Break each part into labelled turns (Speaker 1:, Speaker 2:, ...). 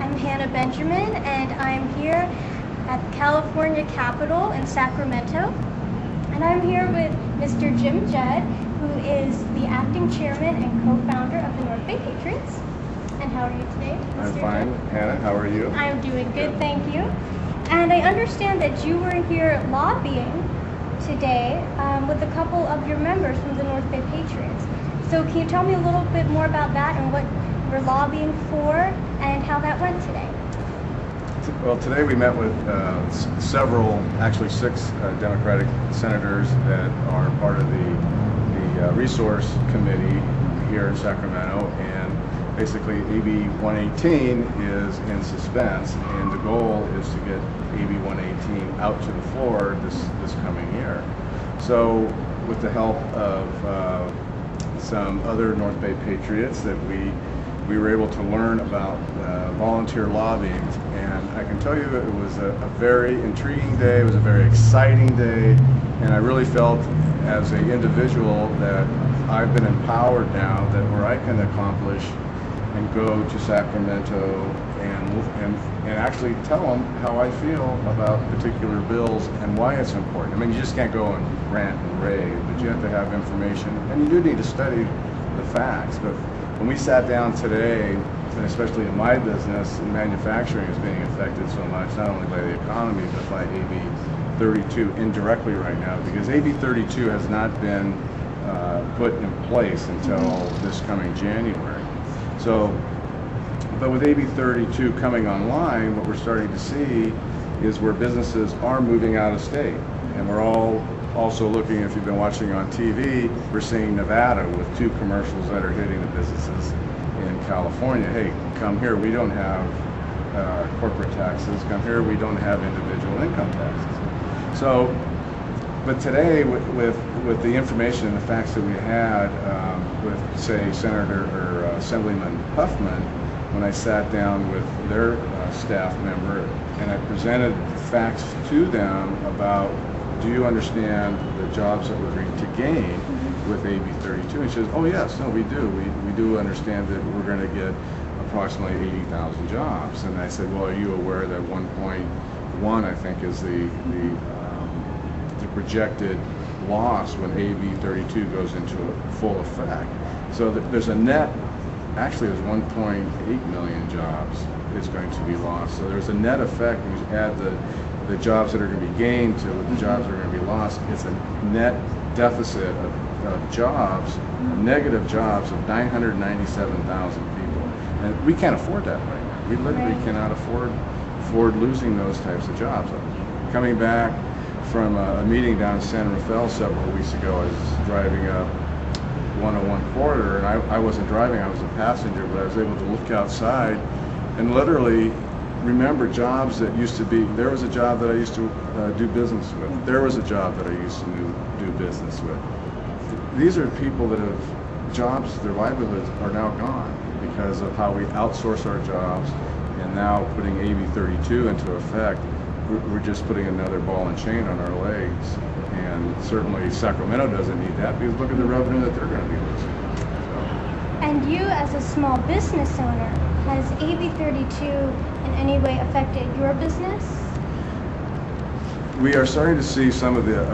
Speaker 1: I'm Hannah Benjamin, and I'm here at the California Capitol in Sacramento. And I'm here with Mr. Jim Judd, who is the acting chairman and co-founder of the North Bay Patriots. And how are you today, Mr.
Speaker 2: I'm fine.
Speaker 1: Judd?
Speaker 2: Hannah, how are you?
Speaker 1: I'm doing good, thank you. And I understand that you were here lobbying today with a couple of your members from the North Bay Patriots. So can you tell me a little bit more about that and what we're lobbying for and how that went today?
Speaker 2: Well, today we met with several, actually 6 Democratic senators that are part of the resource committee here in Sacramento, and basically AB 118 is in suspense, and the goal is to get AB 118 out to the floor this coming year. So with the help of some other North Bay Patriots that we were able to learn about volunteer lobbying, and I can tell you that it was a very intriguing day. It was a very exciting day, and I really felt as an individual that I've been empowered now that where I can accomplish and go to Sacramento and actually tell them how I feel about particular bills and why it's important. I mean, you just can't go and rant and rave, but you have to have information, and you do need to study the facts. But when we sat down today, and especially in my business, manufacturing is being affected so much, not only by the economy, but by AB 32 indirectly right now, because AB 32 has not been put in place until this coming January. So, but with AB 32 coming online, what we're starting to see is where businesses are moving out of state. And we're all also looking, if you've been watching on TV, we're seeing Nevada with 2 commercials that are hitting the businesses in California. Hey, come here, we don't have corporate taxes. Come here, we don't have individual income taxes. So, but today, with the information and the facts that we had with, say, Senator or Assemblyman Huffman, when I sat down with their staff member and I presented facts to them about, do you understand the jobs that we're going to gain with AB 32? And she says, oh yes, no, we do. We do understand that we're going to get approximately 80,000 jobs. And I said, well, are you aware that 1.1, I think, is the projected loss when AB 32 goes into full effect? So there's a net, actually there's 1.8 million jobs is going to be lost. So there's a net effect when you add the jobs that are going to be gained to the jobs that are going to be lost. It's a net deficit of jobs, negative jobs of 997,000 people. And we can't afford that right now. We literally cannot afford losing those types of jobs. Coming back from a meeting down in San Rafael several weeks ago, I was driving up 101 corridor, and I wasn't driving, I was a passenger, but I was able to look outside and literally remember jobs that used to be, there was a job that I used to do business with. There was a job that I used to do business with. These are people that have jobs, their livelihoods are now gone because of how we outsource our jobs, and now putting AB 32 into effect, we're just putting another ball and chain on our legs. And certainly Sacramento doesn't need that, because look at the revenue that they're going to be losing.
Speaker 1: And you, as a small business owner, has AB 32 in any way affected your business?
Speaker 2: We are starting to see some of the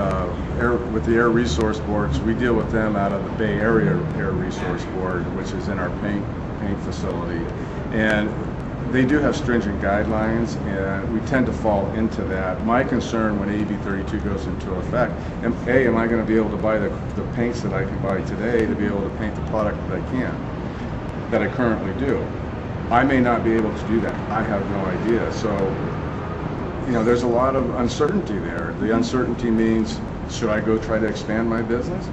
Speaker 2: with the air resource boards. We deal with them out of the Bay Area Air Resource Board, which is in our paint facility, and they do have stringent guidelines, and we tend to fall into that. My concern when AB 32 goes into effect, am I going to be able to buy the paints that I can buy today to be able to paint the product that I currently do? I may not be able to do that. I have no idea. So, you know, there's a lot of uncertainty there. The uncertainty means, should I go try to expand my business?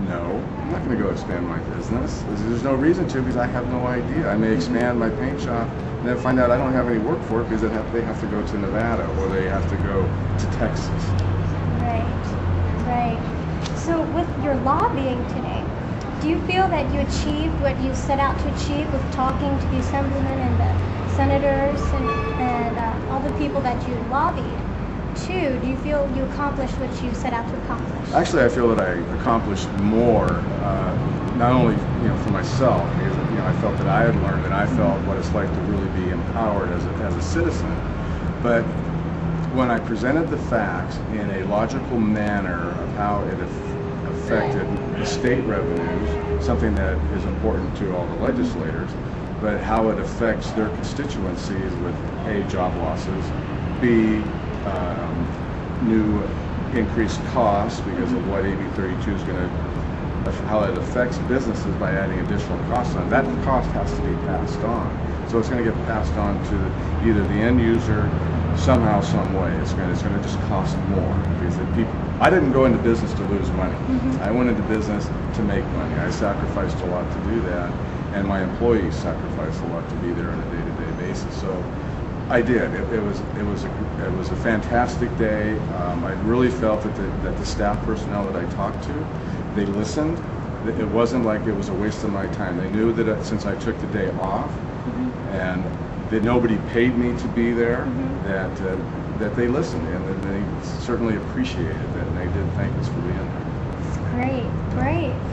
Speaker 2: No, I'm not going to go expand my business. There's no reason to, because I have no idea. I may expand my paint shop and then find out I don't have any work for it because they have to go to Nevada or they have to go to Texas.
Speaker 1: Right. So with your lobbying today, do you feel that you achieved what you set out to achieve with talking to the assemblymen and the senators and all the people that you lobbied to? Do you feel you accomplished what you set out to accomplish?
Speaker 2: Actually, I feel that I accomplished more, not only for myself, because I felt that I had learned, and I felt what it's like to really be empowered as a citizen. But when I presented the facts in a logical manner of how it affected the state revenues, something that is important to all the legislators, but how it affects their constituencies with A, job losses, B, new increased costs because of what AB 32 is going to, how it affects businesses by adding additional costs on. That cost has to be passed on. So it's going to get passed on to either the end user somehow, some way. It's going to just cost more because the people. I didn't go into business to lose money. I went into business to make money. I sacrificed a lot to do that, and my employees sacrificed a lot to be there on a day-to-day basis. So I did. It was a fantastic day. I really felt that the staff personnel that I talked to, they listened. It wasn't like it was a waste of my time. They knew that since I took the day off, and that nobody paid me to be there, that they listened, and that they certainly appreciated that, and they did thank